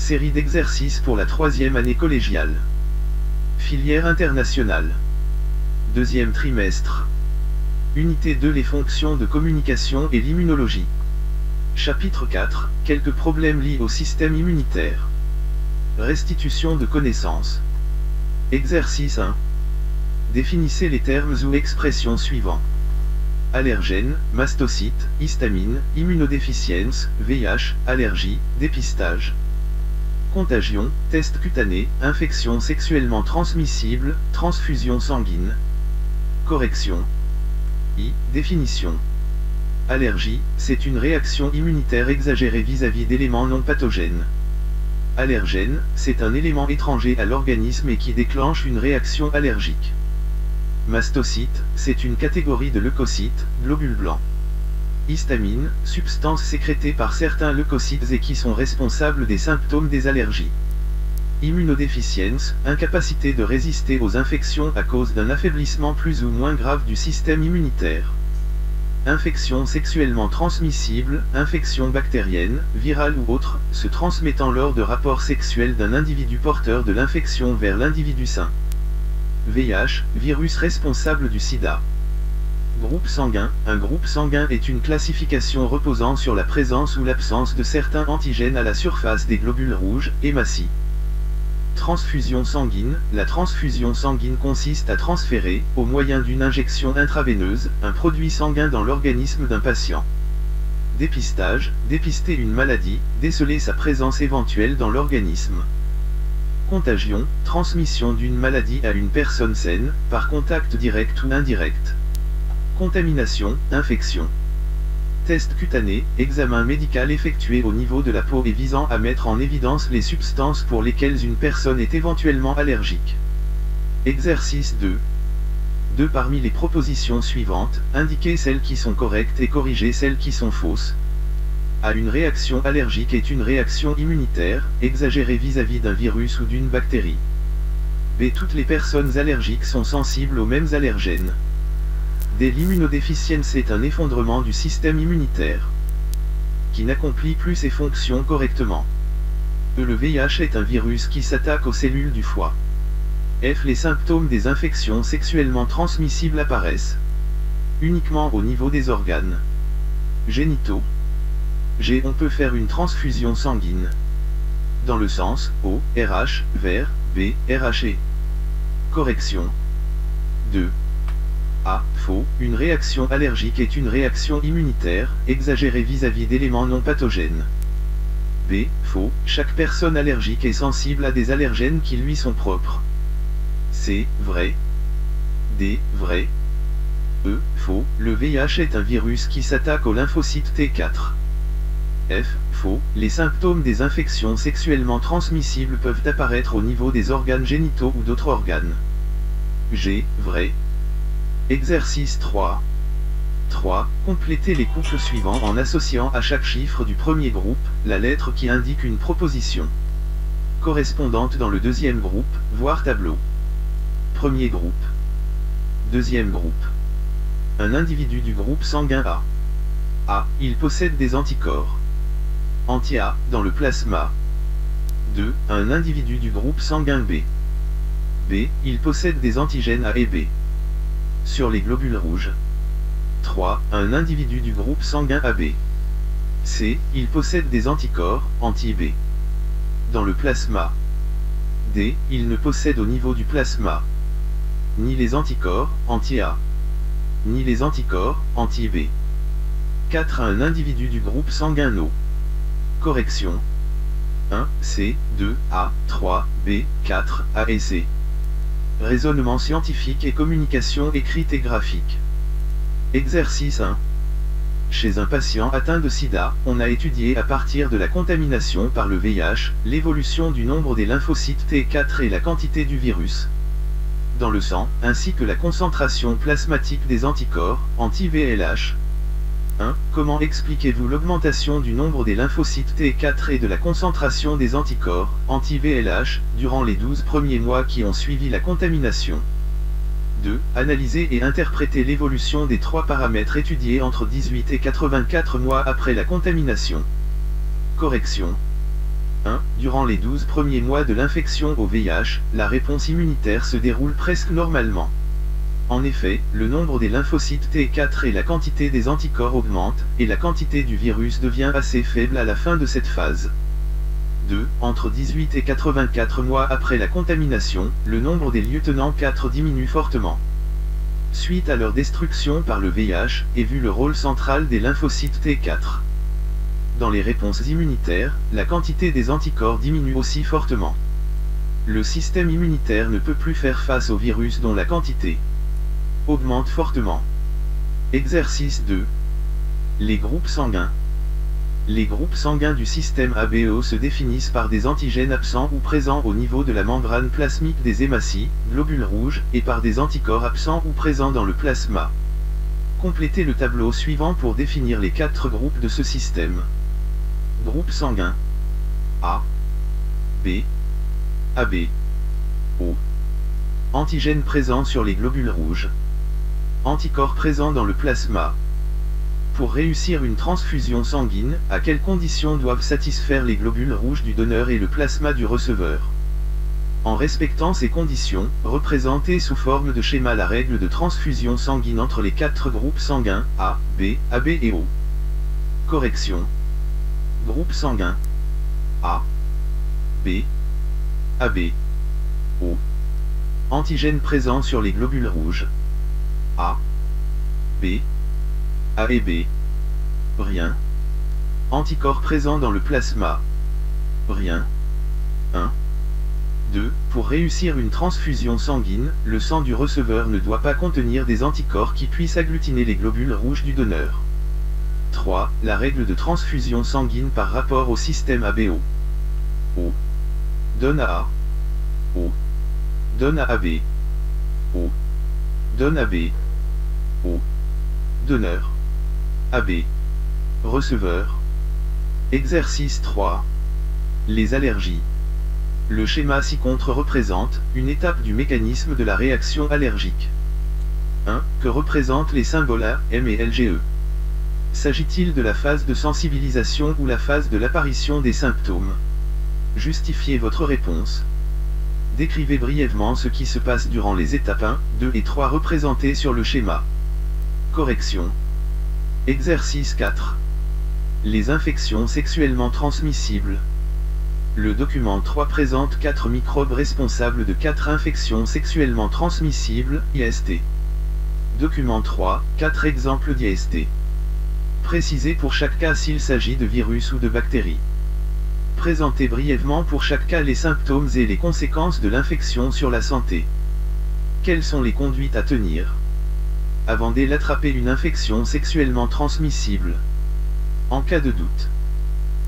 série d'exercices pour la 3e année collégiale. Filière internationale. Deuxième trimestre. Unité 2 Les fonctions de communication et l'immunologie. Chapitre 4 Quelques problèmes liés au système immunitaire. Restitution de connaissances. Exercice 1. Définissez les termes ou expressions suivants. Allergène, mastocyte, histamine, immunodéficience, VIH, allergie, dépistage. Contagion, test cutané, infection sexuellement transmissible, transfusion sanguine. Correction. Définition. Allergie, c'est une réaction immunitaire exagérée vis-à-vis d'éléments non pathogènes. Allergène, c'est un élément étranger à l'organisme et qui déclenche une réaction allergique. Mastocyte, c'est une catégorie de leucocytes, globules blancs. Histamine, substance sécrétée par certains leucocytes et qui sont responsables des symptômes des allergies. Immunodéficience, incapacité de résister aux infections à cause d'un affaiblissement plus ou moins grave du système immunitaire. Infection sexuellement transmissible, infection bactérienne, virale ou autre, se transmettant lors de rapports sexuels d'un individu porteur de l'infection vers l'individu sain. VIH, virus responsable du sida. Groupe sanguin. Un groupe sanguin est une classification reposant sur la présence ou l'absence de certains antigènes à la surface des globules rouges, hématies. Transfusion sanguine. La transfusion sanguine consiste à transférer, au moyen d'une injection intraveineuse, un produit sanguin dans l'organisme d'un patient. Dépistage. Dépister une maladie, déceler sa présence éventuelle dans l'organisme. Contagion, transmission d'une maladie à une personne saine, par contact direct ou indirect. Contamination, infection. Test cutané, examen médical effectué au niveau de la peau et visant à mettre en évidence les substances pour lesquelles une personne est éventuellement allergique. Exercice 2. 2 parmi les propositions suivantes, indiquez celles qui sont correctes et corrigez celles qui sont fausses. A. Une réaction allergique est une réaction immunitaire, exagérée vis-à-vis d'un virus ou d'une bactérie. B. Toutes les personnes allergiques sont sensibles aux mêmes allergènes. D. L'immunodéficience est un effondrement du système immunitaire qui n'accomplit plus ses fonctions correctement. E. Le VIH est un virus qui s'attaque aux cellules du foie. F. Les symptômes des infections sexuellement transmissibles apparaissent uniquement au niveau des organes génitaux. G. On peut faire une transfusion sanguine dans le sens O, RH, vers, B, RHE. Correction. 2. A. Faux. Une réaction allergique est une réaction immunitaire, exagérée vis-à-vis d'éléments non pathogènes. B. Faux. Chaque personne allergique est sensible à des allergènes qui lui sont propres. C. Vrai. D. Vrai. E. Faux. Le VIH est un virus qui s'attaque aux lymphocytes T4. F. Faux. Les symptômes des infections sexuellement transmissibles peuvent apparaître au niveau des organes génitaux ou d'autres organes. G. Vrai. Exercice 3. 3. Complétez les couples suivants en associant à chaque chiffre du premier groupe, la lettre qui indique une proposition correspondante dans le deuxième groupe, voir tableau. Premier groupe. Deuxième groupe. Un individu du groupe sanguin A. A. Il possède des anticorps anti-A dans le plasma. 2. Un individu du groupe sanguin B. B. Il possède des antigènes A et B sur les globules rouges. 3. Un individu du groupe sanguin AB. C. Il possède des anticorps anti-B dans le plasma. D. Il ne possède au niveau du plasma ni les anticorps anti-A ni les anticorps anti-B. 4. Un individu du groupe sanguin O. Correction. 1. C. 2. A. 3. B. 4. A et C. Raisonnement scientifique et communication écrite et graphique. Exercice 1. Chez un patient atteint de sida, on a étudié à partir de la contamination par le VIH, l'évolution du nombre des lymphocytes T4 et la quantité du virus dans le sang, ainsi que la concentration plasmatique des anticorps, anti-VLH. 1. Comment expliquez-vous l'augmentation du nombre des lymphocytes T4 et de la concentration des anticorps, anti-VLH, durant les 12 premiers mois qui ont suivi la contamination? 2. Analysez et interprétez l'évolution des 3 paramètres étudiés entre 18 et 84 mois après la contamination. Correction. 1. Durant les 12 premiers mois de l'infection au VIH, la réponse immunitaire se déroule presque normalement. En effet, le nombre des lymphocytes T4 et la quantité des anticorps augmentent, et la quantité du virus devient assez faible à la fin de cette phase. 2. Entre 18 et 84 mois après la contamination, le nombre des lieutenants 4 diminue fortement. Suite à leur destruction par le VIH, est vu le rôle central des lymphocytes T4. Dans les réponses immunitaires, la quantité des anticorps diminue aussi fortement. Le système immunitaire ne peut plus faire face au virus dont la quantité augmente fortement. Exercice 2. Les groupes sanguins. Les groupes sanguins du système ABO se définissent par des antigènes absents ou présents au niveau de la membrane plasmique des hématies, globules rouges, et par des anticorps absents ou présents dans le plasma. Complétez le tableau suivant pour définir les 4 groupes de ce système. Groupe sanguin A, B, AB, O. Antigènes présents sur les globules rouges. Anticorps présents dans le plasma. Pour réussir une transfusion sanguine, à quelles conditions doivent satisfaire les globules rouges du donneur et le plasma du receveur? En respectant ces conditions, représentez sous forme de schéma la règle de transfusion sanguine entre les 4 groupes sanguins A, B, AB et O. Correction. Groupe sanguin A, B, AB, O. Antigènes présents sur les globules rouges. A, B, A et B. Rien. Anticorps présents dans le plasma. Rien. 1. 2. Pour réussir une transfusion sanguine, le sang du receveur ne doit pas contenir des anticorps qui puissent agglutiner les globules rouges du donneur. 3. La règle de transfusion sanguine par rapport au système ABO. O donne à A. O donne à AB. O donne à B. O donneur. AB. Receveur. Exercice 3. Les allergies. Le schéma ci-contre représente une étape du mécanisme de la réaction allergique. 1. Que représentent les symboles A, M et LGE? S'agit-il de la phase de sensibilisation ou la phase de l'apparition des symptômes? Justifiez votre réponse. Décrivez brièvement ce qui se passe durant les étapes 1, 2 et 3 représentées sur le schéma. Correction. Exercice 4. Les infections sexuellement transmissibles. Le document 3 présente 4 microbes responsables de 4 infections sexuellement transmissibles, IST. Document 3, 4 exemples d'IST. Précisez pour chaque cas s'il s'agit de virus ou de bactéries. Présentez brièvement pour chaque cas les symptômes et les conséquences de l'infection sur la santé. Quelles sont les conduites à tenir avant d'attraper une infection sexuellement transmissible? En cas de doute.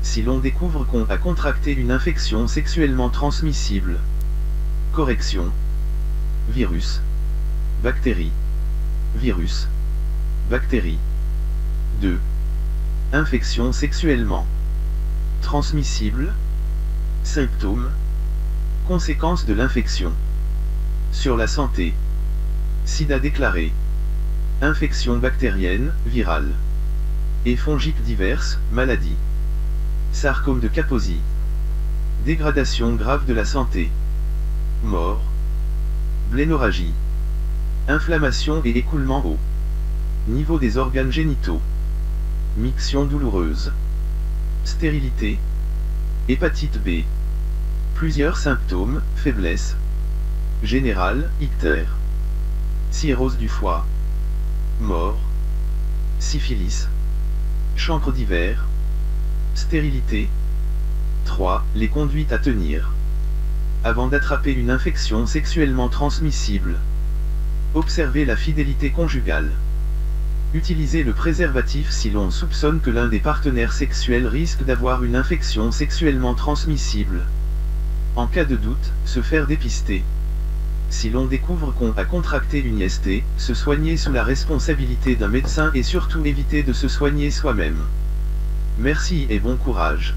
Si l'on découvre qu'on a contracté une infection sexuellement transmissible. Correction. Virus. Bactérie. Virus. Bactérie. 2. Infection sexuellement transmissible. Symptômes. Conséquences de l'infection. Sur la santé. Sida déclaré. Infection bactérienne, virale. Et fongique diverses, maladies. Sarcome de Kaposi. Dégradation grave de la santé. Mort. Blénorragie. Inflammation et écoulement au niveau des organes génitaux. Miction douloureuse. Stérilité. Hépatite B. Plusieurs symptômes, faiblesse générale, ictère. Cirrhose du foie. Mort. Syphilis. Chancre divers. Stérilité. 3. Les conduites à tenir avant d'attraper une infection sexuellement transmissible. Observez la fidélité conjugale. Utilisez le préservatif si l'on soupçonne que l'un des partenaires sexuels risque d'avoir une infection sexuellement transmissible. En cas de doute, se faire dépister. Si l'on découvre qu'on a contracté une IST, se soigner sous la responsabilité d'un médecin et surtout éviter de se soigner soi-même. Merci et bon courage.